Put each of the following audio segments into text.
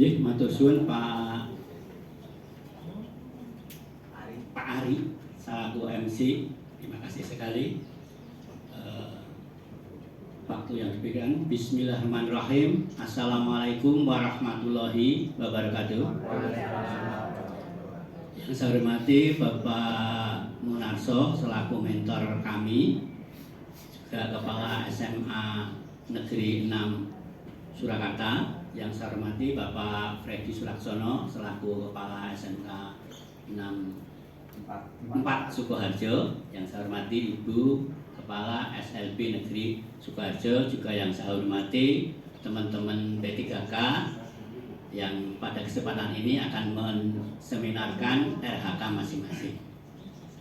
matur suwun Pak Ari selaku MC. Terima kasih sekali waktu yang diberikan. Bismillahirrahmanirrahim. Assalamualaikum warahmatullahi wabarakatuh. Yang saya hormati Bapak Munarso selaku mentor kami, juga Kepala SMA Negeri 6 Surakarta. Yang saya hormati Bapak Freddy Sulaksono selaku Kepala SMK 4 Sukoharjo. Yang saya hormati Ibu Kepala SLB Negeri Sukoharjo. Juga yang saya hormati teman-teman P3K yang pada kesempatan ini akan menseminarkan RHK masing-masing.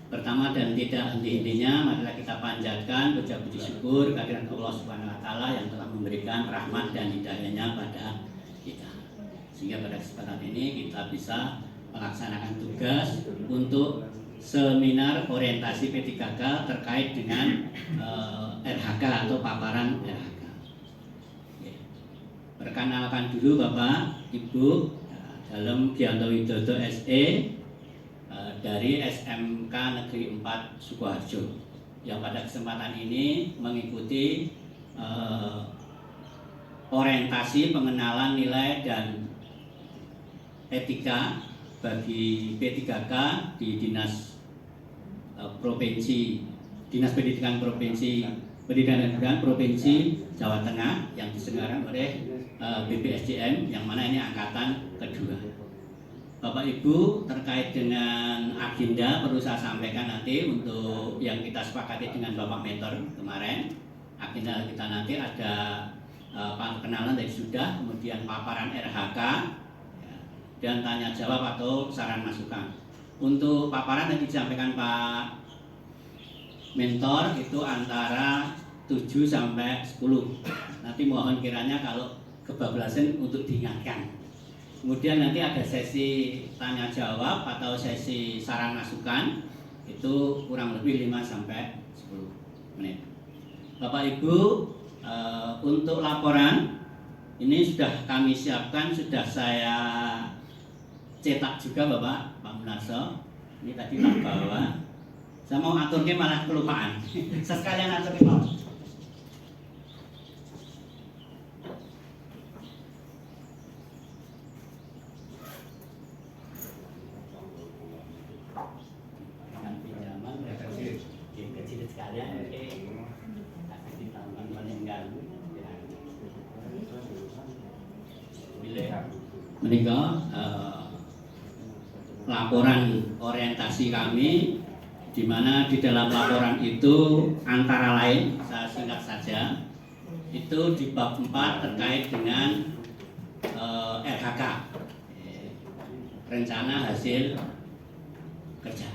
Pertama dan tidak henti-hentinya, marilah kita panjatkan puja puji syukur kehadirat Allah Subhanahu wa taala yang telah memberikan rahmat dan hidayahnya pada kita. Sehingga pada kesempatan ini kita bisa melaksanakan tugas untuk seminar orientasi P3K terkait dengan RHK atau paparan RHK. Perkenalkan dulu Bapak, Ibu, dalam Gianto Widodo SE dari SMK Negeri 4 Sukoharjo yang pada kesempatan ini mengikuti orientasi pengenalan nilai dan etika bagi P3K di Dinas Pendidikan Provinsi Jawa Tengah yang diselenggarakan oleh BPSDM, yang mana ini angkatan kedua. Bapak Ibu, terkait dengan agenda perlu saya sampaikan nanti untuk yang kita sepakati dengan Bapak Mentor kemarin. Agenda kita nanti ada perkenalan dari sudah, kemudian paparan RHK, dan tanya jawab atau saran masukan. Untuk paparan yang disampaikan Pak Mentor itu antara 7 sampai 10. Nanti mohon kiranya kalau kebablasan untuk diingatkan. Kemudian nanti ada sesi tanya jawab atau sesi saran masukan, itu kurang lebih 5 sampai 10 menit. Bapak Ibu, untuk laporan ini sudah kami siapkan, sudah saya cetak juga Bapak Pak Munarso. Ini tadi tak bawa. Saya mau aturnya malah kelupaan. Saya sekalian aturnya mau. Menikah laporan orientasi kami, di mana di dalam laporan itu antara lain, saya singkat saja, itu di bab 4 terkait dengan RHK, rencana hasil kerja.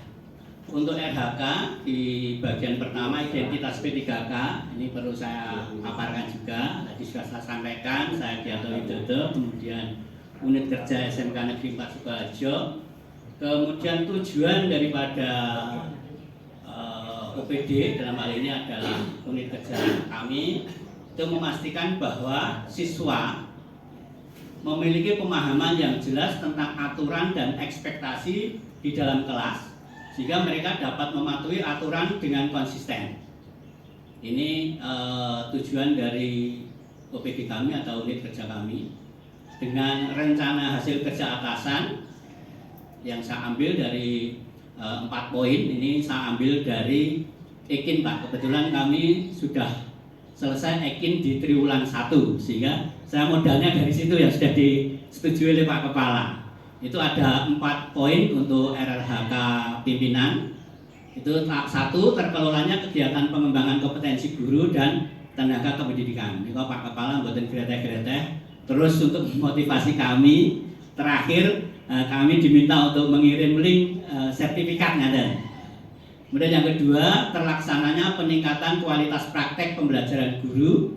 Untuk RHK di bagian pertama identitas P3K, ini perlu saya paparkan juga. Tadi sudah saya sampaikan, saya Gianto Widodo, kemudian unit kerja SMK Negeri 4 Sukoharjo. Kemudian tujuan daripada OPD dalam hal ini adalah unit kerja kami itu memastikan bahwa siswa memiliki pemahaman yang jelas tentang aturan dan ekspektasi di dalam kelas, sehingga mereka dapat mematuhi aturan dengan konsisten. Ini tujuan dari OPD kami atau unit kerja kami. Dengan rencana hasil kerja atasan yang saya ambil dari 4 poin, ini saya ambil dari Ekin Pak. Kebetulan kami sudah selesai Ekin di triwulan 1, sehingga saya modalnya dari situ yang sudah disetujui oleh Pak Kepala. Itu ada 4 poin untuk RRHK pimpinan. Itu 1, terkelolanya kegiatan pengembangan kompetensi guru dan tenaga kependidikan. Ini kok Pak Kepala buatan greteh-greteh. Terus untuk motivasi kami, terakhir kami diminta untuk mengirim link sertifikatnya. Kemudian yang kedua, terlaksananya peningkatan kualitas praktek pembelajaran guru.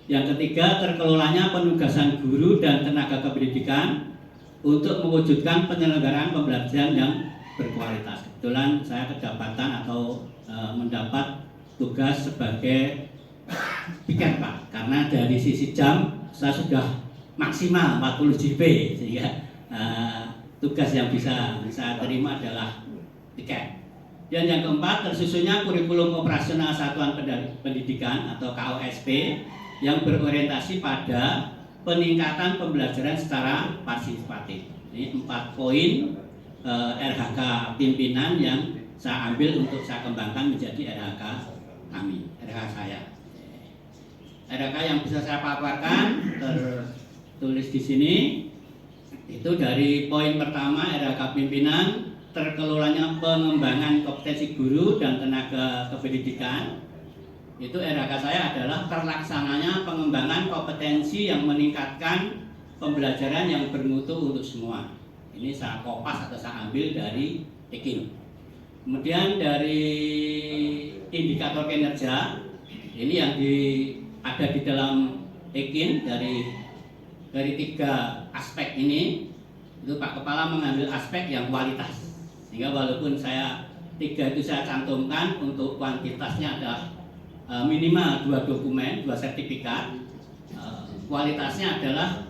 Yang ketiga, terkelolanya penugasan guru dan tenaga kependidikan untuk mewujudkan penyelenggaraan pembelajaran yang berkualitas. Kebetulan saya kedapatan atau mendapat tugas sebagai piket Pak, karena dari sisi jam saya sudah maksimal 40 JP, sehingga tugas yang bisa saya terima adalah tiket. Dan yang keempat, tersusunnya kurikulum operasional satuan pendidikan atau KOSP yang berorientasi pada peningkatan pembelajaran secara partisipatif. Ini 4 poin RHK pimpinan yang saya ambil untuk saya kembangkan menjadi RHK kami, RHK saya. RHK yang bisa saya paparkan tertulis di sini itu dari poin pertama RHK pimpinan, terkelolanya pengembangan kompetensi guru dan tenaga kependidikan. Itu RHK saya adalah terlaksananya pengembangan kompetensi yang meningkatkan pembelajaran yang bermutu untuk semua. Ini saya kopas atau saya ambil dari EKIN. Kemudian dari indikator kinerja, ini yang ada di dalam EKIN dari 3 aspek ini. Itu Pak Kepala mengambil aspek yang kualitas. Sehingga walaupun 3 itu saya cantumkan, untuk kuantitasnya ada minimal 2 dokumen, 2 sertifikat. Kualitasnya adalah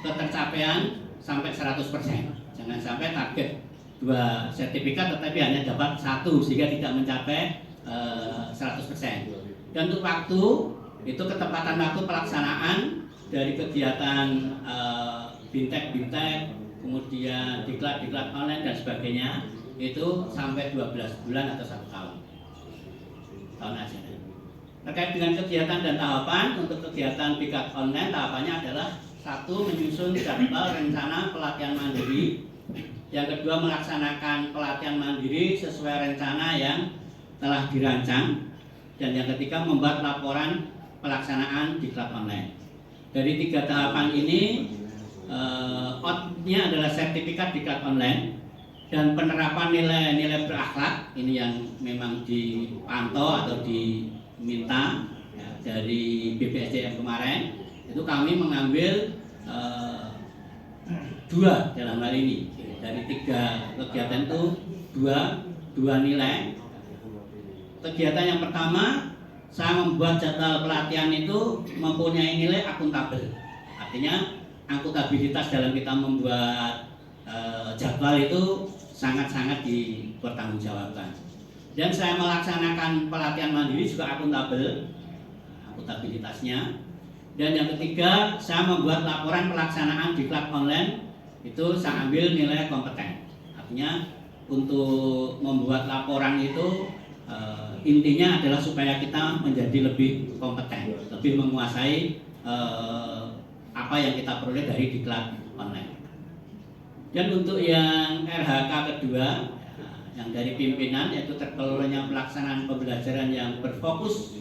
ketercapaian sampai 100%. Jangan sampai target 2 sertifikat tetapi hanya dapat 1 sehingga tidak mencapai 100%. Dan untuk waktu, itu ketepatan waktu pelaksanaan dari kegiatan bintek, kemudian diklat online dan sebagainya, itu sampai 12 bulan atau 1 tahun ajaran. Terkait dengan kegiatan dan tahapan, untuk kegiatan diklat online tahapannya adalah 1. Menyusun jadwal rencana pelatihan mandiri. Yang kedua, melaksanakan pelatihan mandiri sesuai rencana yang telah dirancang. Dan yang ketiga, membuat laporan pelaksanaan diklat online. Dari 3 tahapan ini, outnya adalah sertifikat diklat online dan penerapan nilai-nilai berakhlak. Ini yang memang dipantau atau diminta ya, dari BPSDM kemarin. Itu kami mengambil 2 dalam hal ini. Dari 3 kegiatan itu 2 nilai. Kegiatan yang pertama, saya membuat jadwal pelatihan itu mempunyai nilai akuntabel. Artinya akuntabilitas dalam kita membuat jadwal itu sangat-sangat dipertanggungjawabkan. Dan saya melaksanakan pelatihan mandiri juga akuntabel, akuntabilitasnya. Dan yang ketiga, saya membuat laporan pelaksanaan diklat online, itu saya ambil nilai kompeten. Artinya untuk membuat laporan itu intinya adalah supaya kita menjadi lebih kompeten, lebih menguasai apa yang kita peroleh dari diklat online. Dan untuk yang RHK kedua, yang dari pimpinan, yaitu terkelolanya pelaksanaan pembelajaran yang berfokus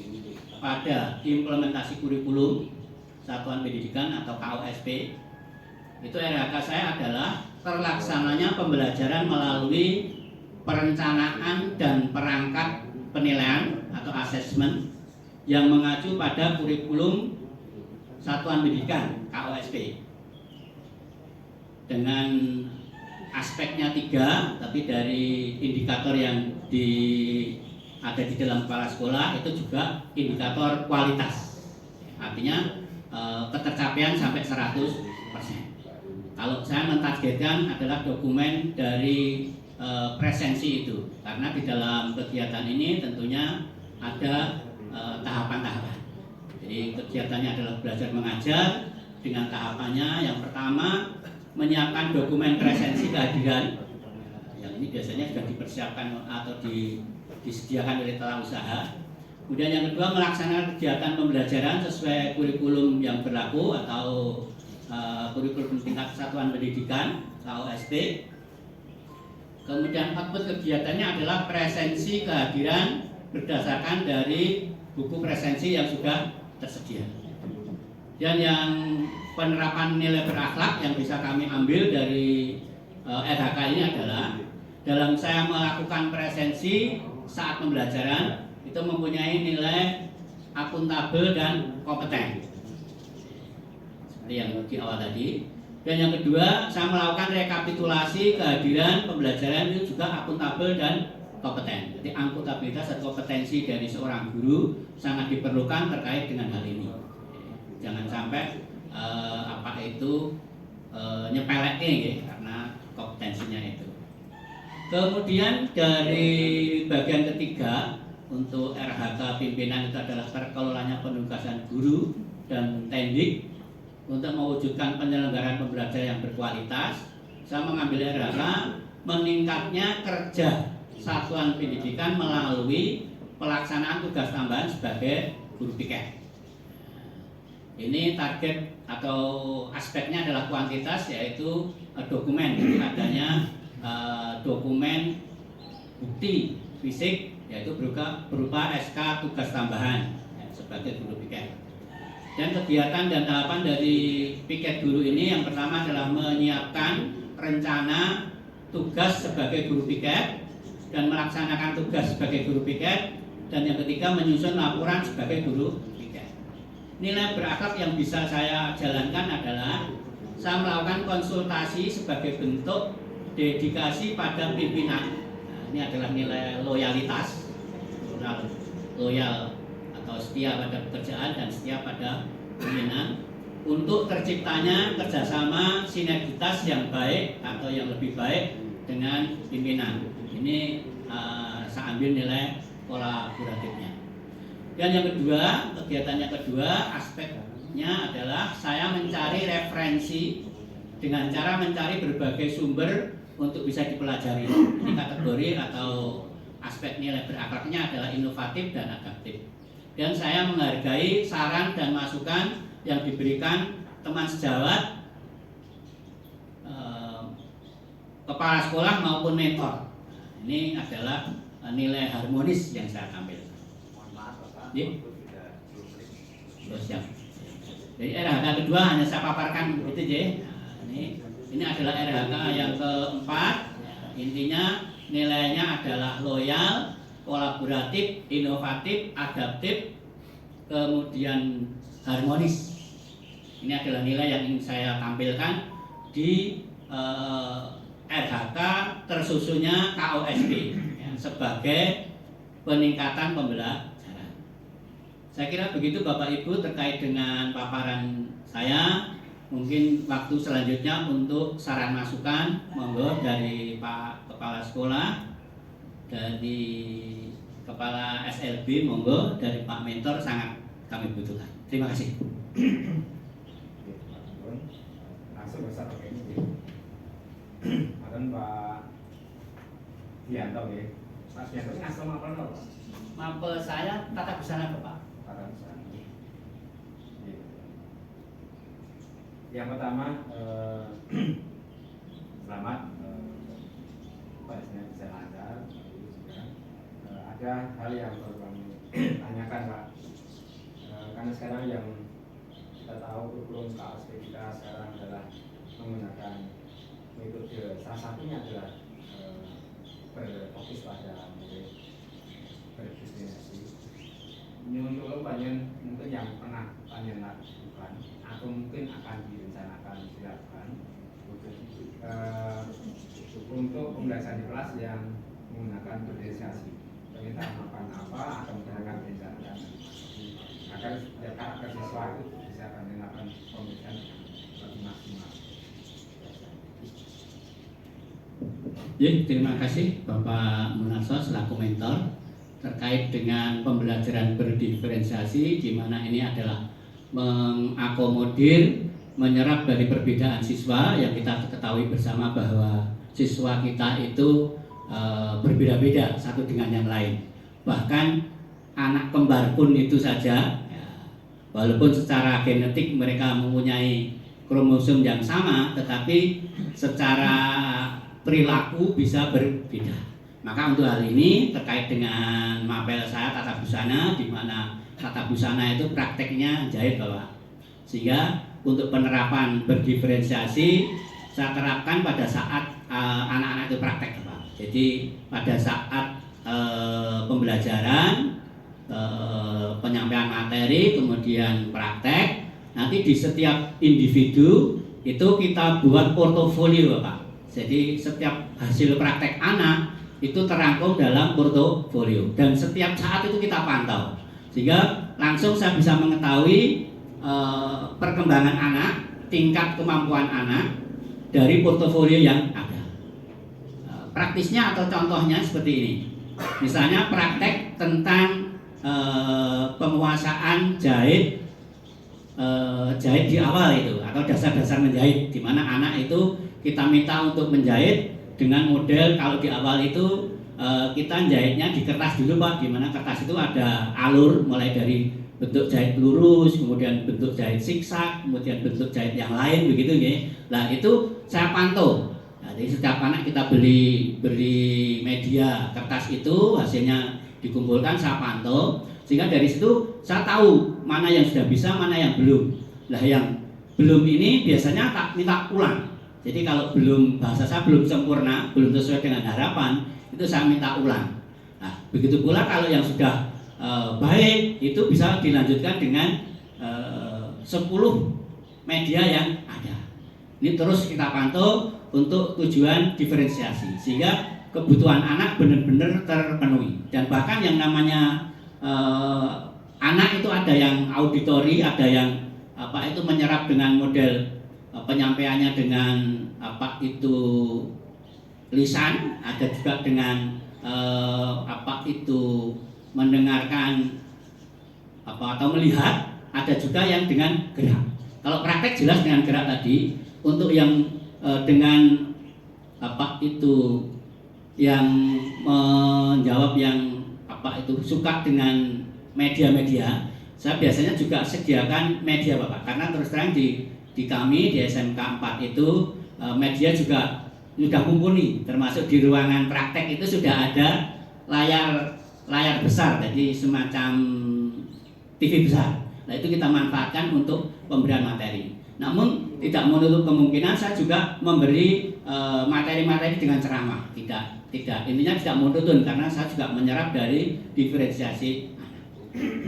pada implementasi kurikulum satuan pendidikan atau KOSP. Itu RHK saya adalah terlaksananya pembelajaran melalui perencanaan dan perangkat penilaian atau asesmen yang mengacu pada kurikulum satuan pendidikan KOSP dengan aspeknya 3, tapi dari indikator yang ada di dalam kepala sekolah itu juga indikator kualitas, artinya ketercapaian sampai 100%. Kalau saya mentargetkan adalah dokumen dari presensi itu, karena di dalam kegiatan ini tentunya ada tahapan-tahapan. Jadi kegiatannya adalah belajar mengajar dengan tahapannya. Yang pertama, menyiapkan dokumen presensi kehadiran. Yang ini biasanya sudah dipersiapkan atau disediakan oleh tata usaha. Kemudian yang kedua, melaksanakan kegiatan pembelajaran sesuai kurikulum yang berlaku atau kurikulum tingkat satuan pendidikan KOSP. Kemudian output kegiatannya adalah presensi kehadiran berdasarkan dari buku presensi yang sudah tersedia. Dan yang penerapan nilai berakhlak yang bisa kami ambil dari RHK ini adalah dalam saya melakukan presensi saat pembelajaran itu mempunyai nilai akuntabel dan kompeten. Seperti yang di awal tadi. Dan yang kedua, saya melakukan rekapitulasi kehadiran pembelajaran itu juga akuntabel dan kompeten. Jadi akuntabilitas dan kompetensi dari seorang guru sangat diperlukan terkait dengan hal ini. Jangan sampai apa itu nyepeleknya nggih, karena kompetensinya itu. Kemudian dari bagian ketiga untuk RHK pimpinan itu adalah terkelolanya penugasan guru dan tendik untuk mewujudkan penyelenggaraan pembelajaran yang berkualitas. Saya mengambil RHK meningkatnya kerja satuan pendidikan melalui pelaksanaan tugas tambahan sebagai guru piket. Ini target atau aspeknya adalah kuantitas, yaitu dokumen, jadi adanya dokumen bukti fisik, yaitu berupa SK tugas tambahan ya, sebagai guru piket. Dan kegiatan dan tahapan dari piket guru ini yang pertama adalah menyiapkan rencana tugas sebagai guru piket dan melaksanakan tugas sebagai guru piket, dan yang ketiga menyusun laporan sebagai guru piket. Nilai berakhlak yang bisa saya jalankan adalah saya melakukan konsultasi sebagai bentuk dedikasi pada pimpinan. Nah, ini adalah nilai loyalitas, loyal atau setia pada pekerjaan dan setia pada pimpinan, untuk terciptanya kerjasama sinergitas yang baik atau yang lebih baik dengan pimpinan. Ini saya ambil nilai kolaboratifnya. Dan yang kedua, kegiatan yang kedua aspeknya adalah saya mencari referensi dengan cara mencari berbagai sumber untuk bisa dipelajari. Ini kategori atau aspek nilai berakhlaknya adalah inovatif dan adaptif. Dan saya menghargai saran dan masukan yang diberikan teman sejawat, kepala sekolah maupun mentor. Ini adalah nilai harmonis yang saya ambil. Mohon maaf Bapak, siap. Jadi RHK kedua hanya saya paparkan itu J. Ini adalah RHK yang keempat. Intinya nilainya adalah loyal, kolaboratif, inovatif, adaptif, kemudian harmonis. Ini adalah nilai yang ingin saya tampilkan di RHK tersusunnya KOSP ya, sebagai peningkatan pembelajaran. Saya kira begitu Bapak Ibu terkait dengan paparan saya. Mungkin waktu selanjutnya untuk saran masukan monggo dari Pak Kepala Sekolah, dari Kepala SLB monggo, dari Pak Mentor sangat kami butuhkan. Terima kasih. Langsung besar pakai ini. Makan Pak Dianto ya. Pak Dianto ini asal apa Pak? Mapel saya tata busana Bapak. Tata busana. Yang pertama, selamat Pak Ismail bisa lancar. Ada hal yang perlu kami tanyakan Pak, karena sekarang yang kita tahu kurikulum KOSP kita sekarang adalah menggunakan metode, salah satunya adalah berfokus pada murid berdiskrimisinasi. Ini untuk banyak mungkin yang pernah banyak lakukan atau mungkin akan direncanakan dilakukan untuk pembelajaran di kelas yang menggunakan berdiskrimisinasi, permintaan makan apa atau menggunakan rencanakan agar karakter siswa itu bisa melakukan pembelajaran lebih maksimal. Ya, terima kasih Bapak Munarso selaku mentor terkait dengan pembelajaran berdiferensiasi, di mana ini adalah mengakomodir, menyerap dari perbedaan siswa yang kita ketahui bersama bahwa siswa kita itu berbeda-beda satu dengan yang lain. Bahkan anak kembar pun itu saja, ya, walaupun secara genetik mereka mempunyai kromosom yang sama, tetapi secara perilaku bisa berbeda. Maka untuk hal ini terkait dengan mapel saya tata busana, di mana tata busana itu prakteknya jahit Bapak. Sehingga untuk penerapan berdiferensiasi saya terapkan pada saat anak-anak itu praktek Bapak. Jadi pada saat pembelajaran, penyampaian materi, kemudian praktek, nanti di setiap individu itu kita buat portofolio Bapak. Jadi setiap hasil praktek anak itu terangkum dalam portofolio dan setiap saat itu kita pantau, sehingga langsung saya bisa mengetahui perkembangan anak, tingkat kemampuan anak dari portofolio yang ada. Praktisnya atau contohnya seperti ini. Misalnya praktek tentang penguasaan jahit di awal itu atau dasar-dasar menjahit, di mana anak itu kita minta untuk menjahit dengan model kalau di awal itu kita jahitnya di kertas dulu Pak, di mana kertas itu ada alur mulai dari bentuk jahit lurus, kemudian bentuk jahit siksak, kemudian bentuk jahit yang lain begitu ya. Nah itu saya pantau. Nah, jadi setiap anak kita beri media kertas itu hasilnya dikumpulkan, saya pantau sehingga dari situ saya tahu mana yang sudah bisa, mana yang belum. Nah yang belum ini biasanya tak minta ulang. Jadi kalau belum, bahasa saya belum sempurna, belum sesuai dengan harapan, itu saya minta ulang. Nah begitu pula kalau yang sudah baik itu bisa dilanjutkan dengan 10 media yang ada. Ini terus kita pantau untuk tujuan diferensiasi sehingga kebutuhan anak benar-benar terpenuhi. Dan bahkan yang namanya anak itu ada yang auditori, ada yang itu menyerap dengan model penyampaiannya dengan itu lisan, ada juga dengan itu mendengarkan atau melihat, ada juga yang dengan gerak. Kalau praktek jelas dengan gerak tadi. Untuk yang dengan itu yang menjawab yang itu suka dengan media-media, saya biasanya juga sediakan media Bapak, karena terus terang di kami di SMK 4 itu media juga sudah mumpuni, termasuk di ruangan praktek itu sudah ada layar besar, jadi semacam TV besar. Nah itu kita manfaatkan untuk pemberian materi. Namun tidak menutup kemungkinan saya juga memberi materi-materi dengan ceramah. Tidak, intinya tidak monoton karena saya juga menyerap dari diferensiasi anak.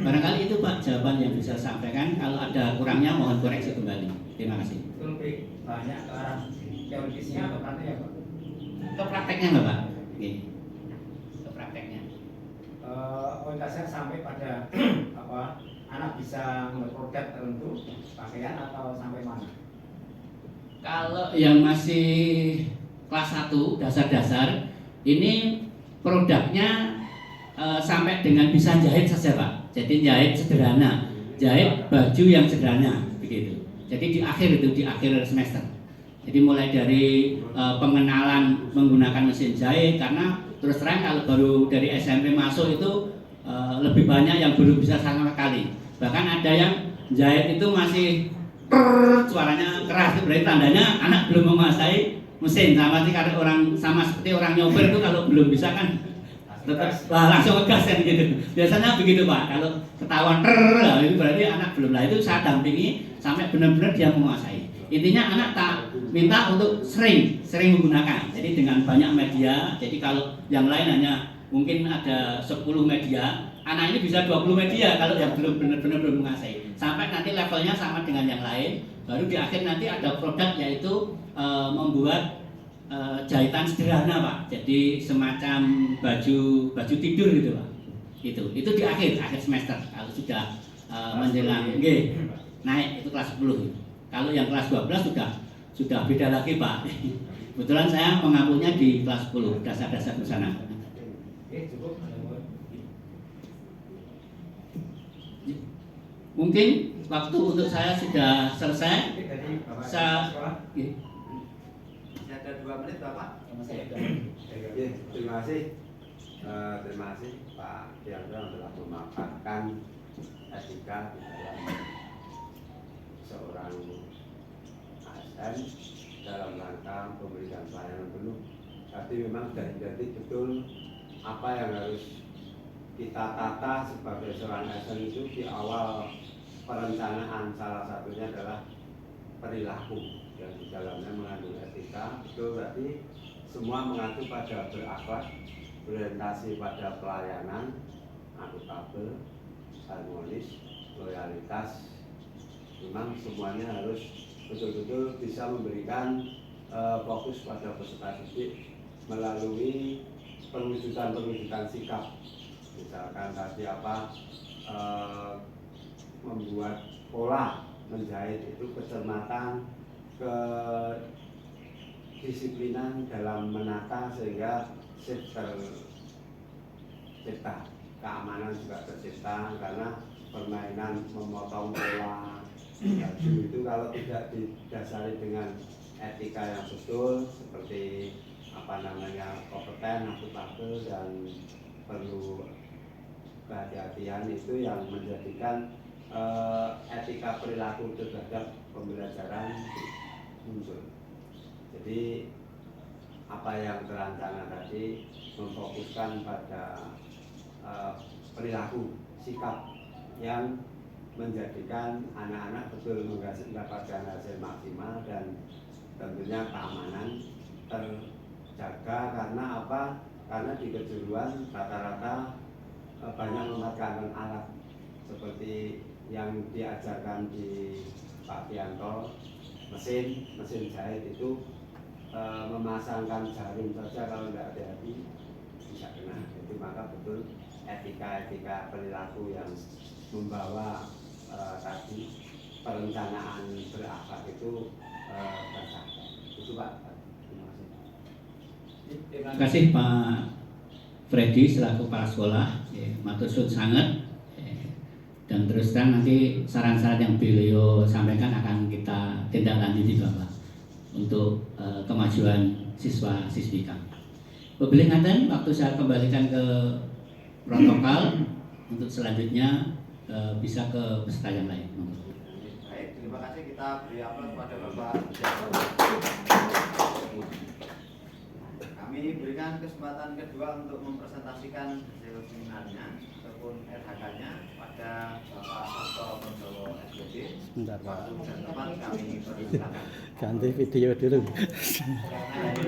Barangkali itu Pak jawaban yang bisa saya sampaikan. Kalau ada kurangnya mohon koreksi kembali. Terima kasih. Itu lebih banyak ke arah teoritisnya atau praktek ya Pak? Untuk prakteknya nggak Pak? Oke. Untuk prakteknya. Orientasinya sampai pada anak bisa membuat produk tertentu, pakaian atau sampai mana? Kalau yang masih kelas 1 dasar-dasar ini produknya sampai dengan bisa jahit saja Pak. Jadi jahit sederhana, jahit baju yang sederhana begitu. Jadi di akhir semester. Jadi mulai dari pengenalan menggunakan mesin jahit, karena terus terang kalau baru dari SMP masuk itu lebih banyak yang belum bisa sama sekali. Bahkan ada yang jahit itu masih suaranya keras, itu berarti tandanya anak belum menguasai mesin. Sama seperti orang nyopir itu kalau belum bisa kan tetap langsung ngegas kan gitu. Biasanya begitu Pak. Kalau ketahuan itu berarti anak belum. Lah itu saya dampingi sampai benar-benar dia menguasai. Intinya anak tak minta untuk sering menggunakan. Jadi dengan banyak media. Jadi kalau yang lain hanya mungkin ada 10 media, anak ini bisa 20 media kalau yang benar-benar belum menguasai. Sampai nanti levelnya sama dengan yang lain, baru di akhir nanti ada produk yaitu membuat jahitan sederhana Pak. Jadi semacam baju tidur gitu Pak. Itu di akhir semester kalau sudah menjelang naik itu kelas 10. Kalau yang kelas 12 sudah beda lagi Pak. Kebetulan saya mengakunya di kelas 10 dasar-dasar busana. Cukup. Mungkin waktu untuk saya sudah selesai. Ada 2 menit Bapak. Terima kasih Pak Diandra telah memaparkan etika di dalam seorang ASN dalam rangka pemberian pelayanan penuh. Tadi memang sudah identik betul apa yang harus kita tata sebagai seorang ASN itu di awal perencanaan. Salah satunya adalah perilaku yang di dalamnya mengandung etika. Itu berarti semua mengacu pada berakhlak, berorientasi pada pelayanan, akuntabel, harmonis, loyalitas. Memang semuanya harus betul-betul bisa memberikan fokus pada peserta didik melalui perwujudan sikap. Misalkan tadi membuat pola menjahit itu kecermatan, kedisiplinan dalam menata sehingga shift tercipta, keamanan juga tercipta karena permainan memotong pola baju itu kalau tidak didasari dengan etika yang betul seperti kompeten, akuntabel dan perlu kehati-hatian itu yang menjadikan etika perilaku terhadap pembelajaran muncul. Jadi apa yang terancana tadi memfokuskan pada perilaku sikap yang menjadikan anak-anak betul mendapatkan hasil maksimal dan tentunya keamanan terjaga karena apa? Karena di kejuruan rata-rata banyak memanfaatkan alat seperti yang diajarkan di Pak Pianto, mesin jahit itu memasangkan jarum saja kalau tidak hati-hati bisa kena. Jadi maka betul etika perilaku yang membawa tadi perencanaan berakhlak itu tercapai. Itu Pak. Terima kasih Pak Freddy selaku kepala sekolah, matur suwun sangat. Dan terus terang nanti saran-saran yang beliau sampaikan akan kita tindak lanjuti Bapak untuk kemajuan siswa-siswi kami. Berbalik ngaten, waktu saya kembalikan ke protokol untuk selanjutnya bisa ke peserta yang lain. Baik, terima kasih. Kita beri aplaus kepada Bapak. Kami berikan kesempatan kedua untuk mempresentasikan hasil seminarnya ataupun RHK-nya pada Bapak Sabto Pondowo SPD. Bentar, Pak. Waktu dan tempat kami persilakan. Ganti video dulu. Karena